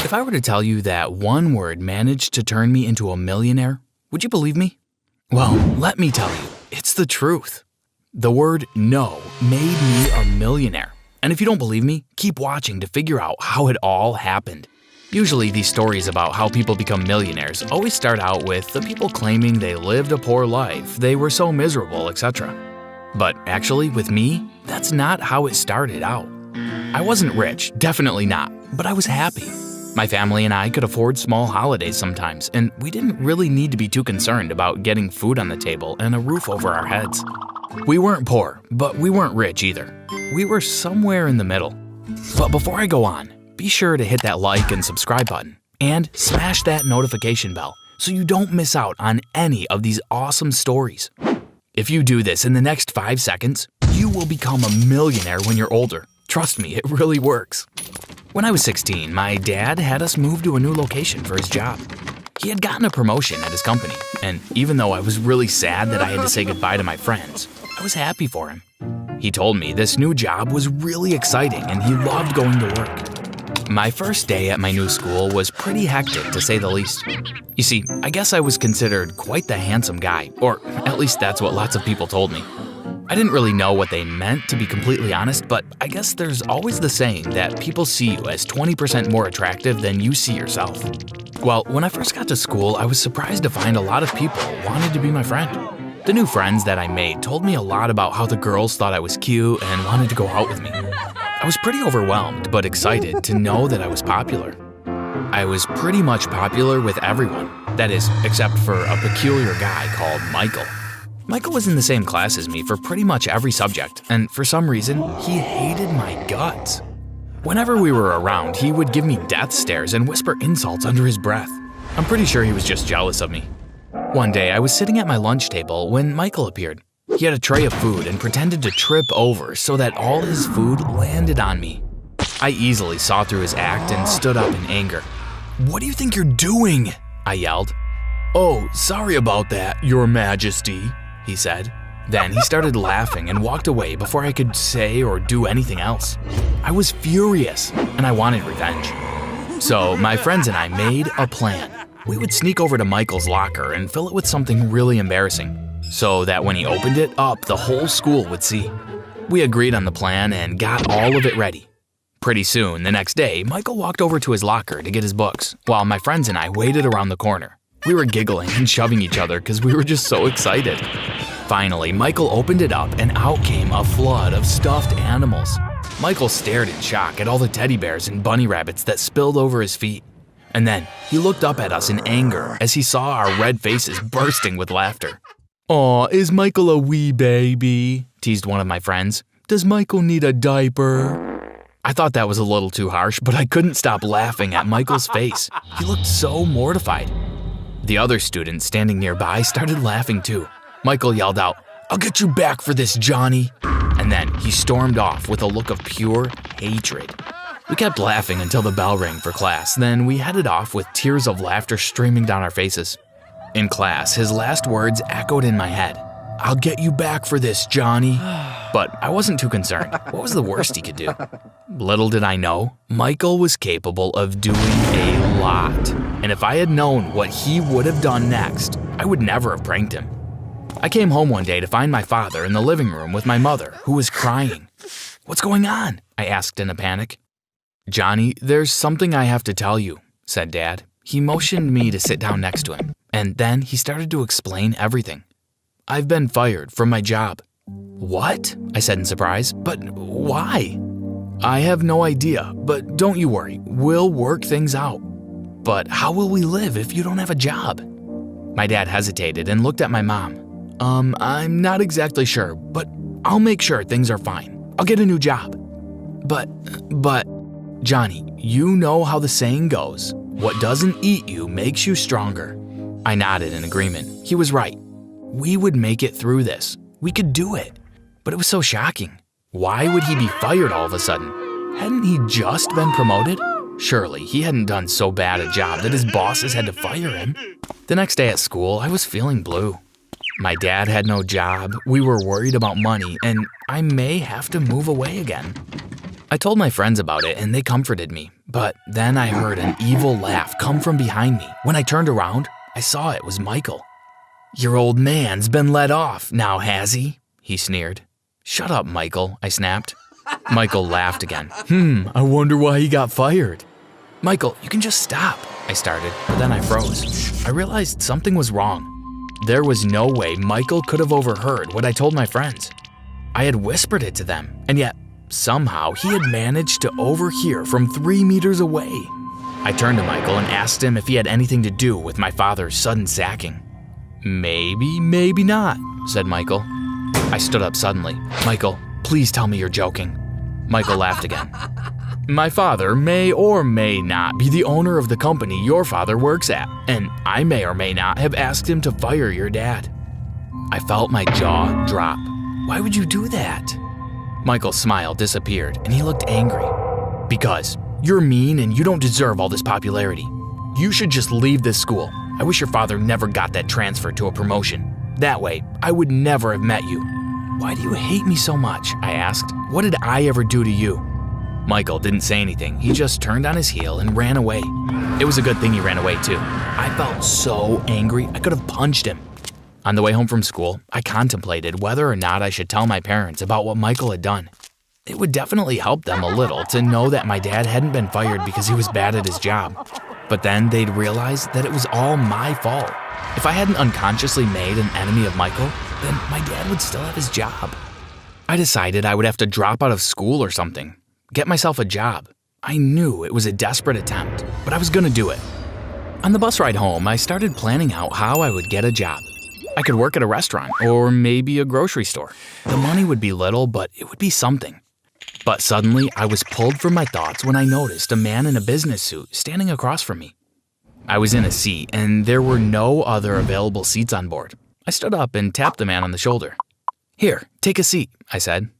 If I were to tell you that one word managed to turn me into a millionaire, would you believe me? Well, let me tell you, it's the truth. The word no made me a millionaire. And if you don't believe me, keep watching to figure out how it all happened. Usually these stories about how people become millionaires always start out with the people claiming they lived a poor life, they were so miserable, etc. But actually, with me, that's not how it started out. I wasn't rich, definitely not, but I was happy. My family and I could afford small holidays sometimes, and we didn't really need to be too concerned about getting food on the table and a roof over our heads. We weren't poor, but we weren't rich either. We were somewhere in the middle. But before I go on, be sure to hit that like and subscribe button, and smash that notification bell so you don't miss out on any of these awesome stories. If you do this in the next 5 seconds, you will become a millionaire when you're older. Trust me, it really works. When I was 16, my dad had us move to a new location for his job. He had gotten a promotion at his company, and even though I was really sad that I had to say goodbye to my friends, I was happy for him. He told me this new job was really exciting and he loved going to work. My first day at my new school was pretty hectic, to say the least. You see, I guess I was considered quite the handsome guy, or at least that's what lots of people told me. I didn't really know what they meant, to be completely honest, but I guess there's always the saying that people see you as 20% more attractive than you see yourself. Well, when I first got to school, I was surprised to find a lot of people wanted to be my friend. The new friends that I made told me a lot about how the girls thought I was cute and wanted to go out with me. I was pretty overwhelmed, but excited to know that I was popular. I was pretty much popular with everyone, that is, except for a peculiar guy called Michael. Michael was in the same class as me for pretty much every subject, and for some reason, he hated my guts. Whenever we were around, he would give me death stares and whisper insults under his breath. I'm pretty sure he was just jealous of me. One day, I was sitting at my lunch table when Michael appeared. He had a tray of food and pretended to trip over so that all his food landed on me. I easily saw through his act and stood up in anger. "What do you think you're doing?" I yelled. "Oh, sorry about that, Your Majesty," he said. Then he started laughing and walked away before I could say or do anything else. I was furious, and I wanted revenge. So my friends and I made a plan. We would sneak over to Michael's locker and fill it with something really embarrassing, so that when he opened it up, the whole school would see. We agreed on the plan and got all of it ready. Pretty soon, the next day, Michael walked over to his locker to get his books, while my friends and I waited around the corner. We were giggling and shoving each other because we were just so excited. Finally, Michael opened it up and out came a flood of stuffed animals. Michael stared in shock at all the teddy bears and bunny rabbits that spilled over his feet. And then he looked up at us in anger as he saw our red faces bursting with laughter. "Aw, is Michael a wee baby?" teased one of my friends. "Does Michael need a diaper?" I thought that was a little too harsh, but I couldn't stop laughing at Michael's face. He looked so mortified. The other students standing nearby started laughing too. Michael yelled out, "I'll get you back for this, Johnny." And then he stormed off with a look of pure hatred. We kept laughing until the bell rang for class, then we headed off with tears of laughter streaming down our faces. In class, his last words echoed in my head. "I'll get you back for this, Johnny." But I wasn't too concerned. What was the worst he could do? Little did I know, Michael was capable of doing a lot. And if I had known what he would have done next, I would never have pranked him. I came home one day to find my father in the living room with my mother, who was crying. "What's going on?" I asked in a panic. "Johnny, there's something I have to tell you," said Dad. He motioned me to sit down next to him, and then he started to explain everything. "I've been fired from my job." "What?" I said in surprise. "But why?" "I have no idea, but don't you worry, we'll work things out." "But how will we live if you don't have a job?" My dad hesitated and looked at my mom. I'm not exactly sure, but I'll make sure things are fine. I'll get a new job." But, Johnny, you know how the saying goes, what doesn't eat you makes you stronger." I nodded in agreement. He was right. We would make it through this. We could do it. But it was so shocking. Why would he be fired all of a sudden? Hadn't he just been promoted? Surely he hadn't done so bad a job that his bosses had to fire him. The next day at school, I was feeling blue. My dad had no job, we were worried about money, and I may have to move away again. I told my friends about it and they comforted me, but then I heard an evil laugh come from behind me. When I turned around, I saw it was Michael. "Your old man's been let off now, has he?" he sneered. "Shut up, Michael," I snapped. Michael laughed again. I wonder why he got fired." "Michael, you can just stop," I started, but then I froze. I realized something was wrong. There was no way Michael could have overheard what I told my friends. I had whispered it to them, and yet somehow he had managed to overhear from 3 meters away. I turned to Michael and asked him if he had anything to do with my father's sudden sacking. "Maybe, maybe not," said Michael. I stood up suddenly. "Michael, please tell me you're joking." Michael laughed again. "My father may or may not be the owner of the company your father works at, and I may or may not have asked him to fire your dad." I felt my jaw drop. "Why would you do that?" Michael's smile disappeared and he looked angry. "Because you're mean and you don't deserve all this popularity. You should just leave this school. I wish your father never got that transfer to a promotion. That way, I would never have met you." "Why do you hate me so much?" I asked. "What did I ever do to you?" Michael didn't say anything. He just turned on his heel and ran away. It was a good thing he ran away too. I felt so angry I could have punched him. On the way home from school, I contemplated whether or not I should tell my parents about what Michael had done. It would definitely help them a little to know that my dad hadn't been fired because he was bad at his job. But then they'd realize that it was all my fault. If I hadn't unconsciously made an enemy of Michael, then my dad would still have his job. I decided I would have to drop out of school or something, get myself a job. I knew it was a desperate attempt, but I was gonna do it. On the bus ride home, I started planning out how I would get a job. I could work at a restaurant or maybe a grocery store. The money would be little, but it would be something. But suddenly, I was pulled from my thoughts when I noticed a man in a business suit standing across from me. I was in a seat, and there were no other available seats on board. I stood up and tapped the man on the shoulder. "Here, take a seat," I said.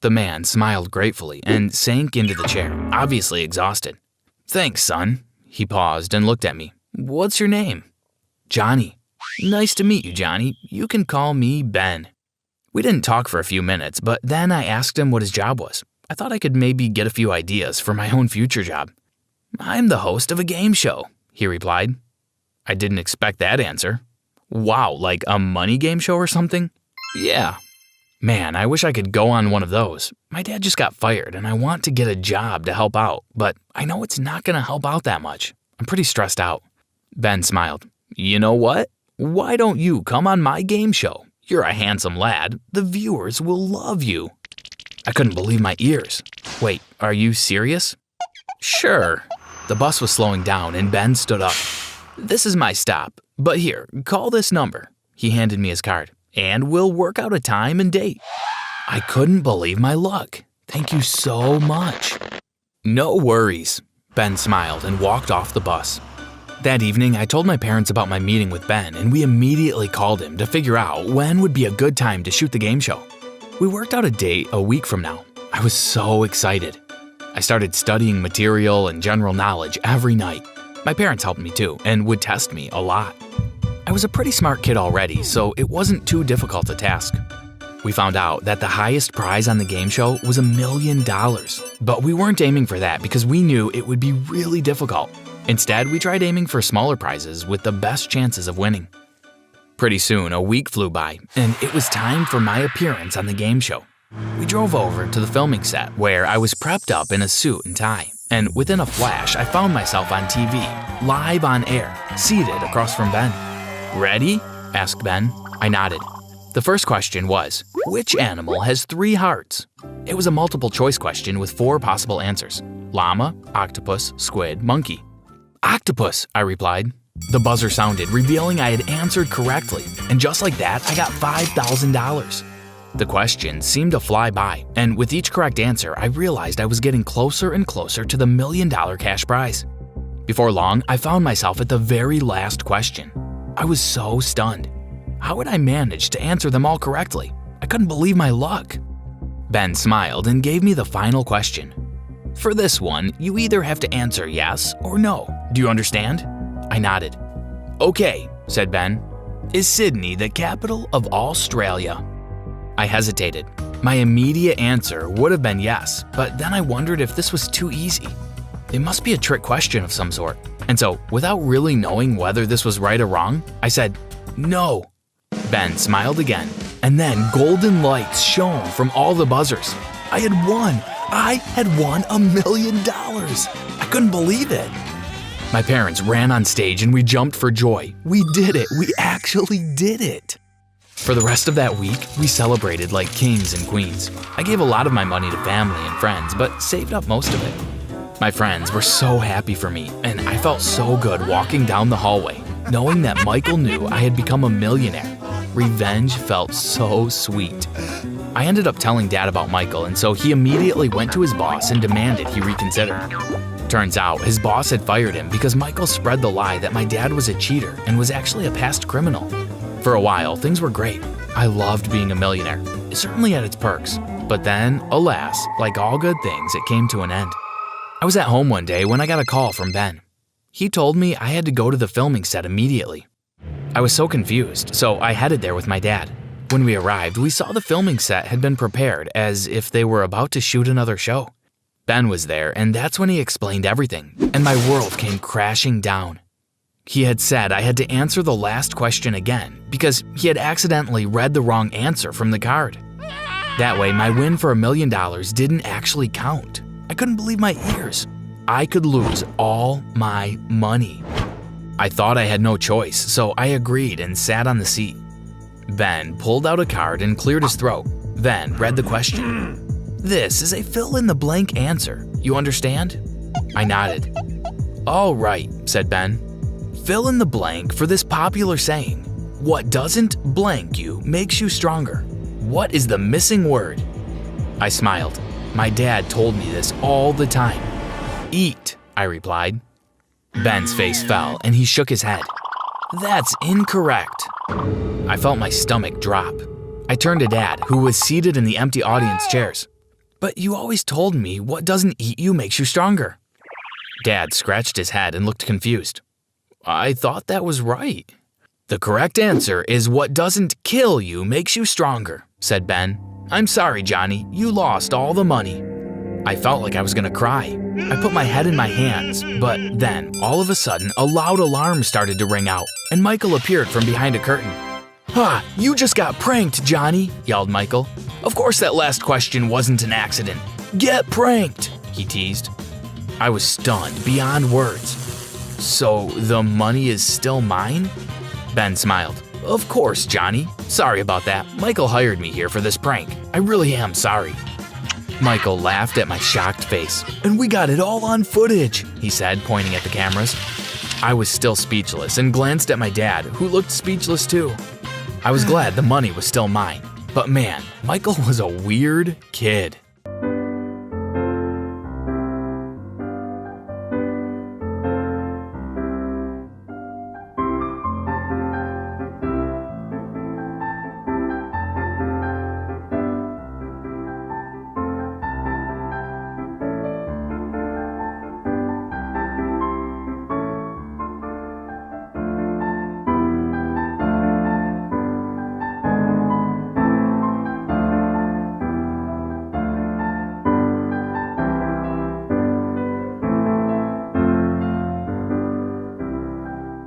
The man smiled gratefully and sank into the chair, obviously exhausted. "Thanks, son." He paused and looked at me. "What's your name?" "Johnny." "Nice to meet you, Johnny. You can call me Ben." We didn't talk for a few minutes, but then I asked him what his job was. I thought I could maybe get a few ideas for my own future job. "I'm the host of a game show," he replied. I didn't expect that answer. "Wow, like a money game show or something?" "Yeah." "Man, I wish I could go on one of those. My dad just got fired and I want to get a job to help out, but I know it's not going to help out that much. I'm pretty stressed out." Ben smiled. "You know what? Why don't you come on my game show? You're a handsome lad. The viewers will love you." I couldn't believe my ears. "Wait, are you serious?" "Sure." The bus was slowing down and Ben stood up. "This is my stop, but here, call this number." He handed me his card. "And we'll work out a time and date." I couldn't believe my luck. "Thank you so much." "No worries." Ben smiled and walked off the bus. That evening, I told my parents about my meeting with Ben, and we immediately called him to figure out when would be a good time to shoot the game show. We worked out a date a week from now. I was so excited. I started studying material and general knowledge every night. My parents helped me too, and would test me a lot. I was a pretty smart kid already, so it wasn't too difficult a task. We found out that the highest prize on the game show was $1 million, but we weren't aiming for that because we knew it would be really difficult. Instead, we tried aiming for smaller prizes with the best chances of winning. Pretty soon, a week flew by, and it was time for my appearance on the game show. We drove over to the filming set, where I was prepped up in a suit and tie, and within a flash, I found myself on TV, live on air, seated across from Ben. "Ready?" asked Ben. I nodded. The first question was, which animal has 3 hearts? It was a multiple choice question with 4 possible answers: llama, octopus, squid, monkey. "Octopus," I replied. The buzzer sounded, revealing I had answered correctly, and just like that, I got $5,000. The questions seemed to fly by, and with each correct answer, I realized I was getting closer and closer to the $1 million cash prize. Before long, I found myself at the very last question. I was so stunned. How had I managed to answer them all correctly? I couldn't believe my luck. Ben smiled and gave me the final question. "For this one, you either have to answer yes or no. Do you understand?" I nodded. "Okay," said Ben. "Is Sydney the capital of Australia?" I hesitated. My immediate answer would have been yes, but then I wondered if this was too easy. It must be a trick question of some sort. And so, without really knowing whether this was right or wrong, I said, no. Ben smiled again, and then golden lights shone from all the buzzers. I had won! I had won $1 million! I couldn't believe it. My parents ran on stage and we jumped for joy. We did it! We actually did it! For the rest of that week, we celebrated like kings and queens. I gave a lot of my money to family and friends, but saved up most of it. My friends were so happy for me, and I felt so good walking down the hallway, knowing that Michael knew I had become a millionaire. Revenge felt so sweet. I ended up telling Dad about Michael, and so he immediately went to his boss and demanded he reconsider. Turns out, his boss had fired him because Michael spread the lie that my dad was a cheater and was actually a past criminal. For a while, things were great. I loved being a millionaire. It certainly had its perks. But then, alas, like all good things, it came to an end. I was at home one day when I got a call from Ben. He told me I had to go to the filming set immediately. I was so confused, so I headed there with my dad. When we arrived, we saw the filming set had been prepared as if they were about to shoot another show. Ben was there, and that's when he explained everything, and my world came crashing down. He had said I had to answer the last question again because he had accidentally read the wrong answer from the card. That way, my win for $1 million didn't actually count. I couldn't believe my ears. I could lose all my money. I thought I had no choice, so I agreed and sat on the seat. Ben pulled out a card and cleared his throat, then read the question. This is a fill-in-the-blank answer. You understand? I nodded. All right, said Ben. Fill in the blank for this popular saying. What doesn't blank you makes you stronger. What is the missing word? I smiled. My dad told me this all the time. Eat, I replied. Ben's face fell and he shook his head. That's incorrect. I felt my stomach drop. I turned to Dad, who was seated in the empty audience chairs. But you always told me what doesn't eat you makes you stronger. Dad scratched his head and looked confused. I thought that was right. The correct answer is what doesn't kill you makes you stronger, said Ben. I'm sorry, Johnny, you lost all the money. I felt like I was gonna cry. I put my head in my hands, but then, all of a sudden, a loud alarm started to ring out, and Michael appeared from behind a curtain. Ha! You just got pranked, Johnny, yelled Michael. Of course that last question wasn't an accident. Get pranked, he teased. I was stunned beyond words. So the money is still mine? Ben smiled. Of course, Johnny. Sorry about that. Michael hired me here for this prank. I really am sorry. Michael laughed at my shocked face. And we got it all on footage, he said, pointing at the cameras. I was still speechless and glanced at my dad, who looked speechless too. I was glad the money was still mine. But man, Michael was a weird kid.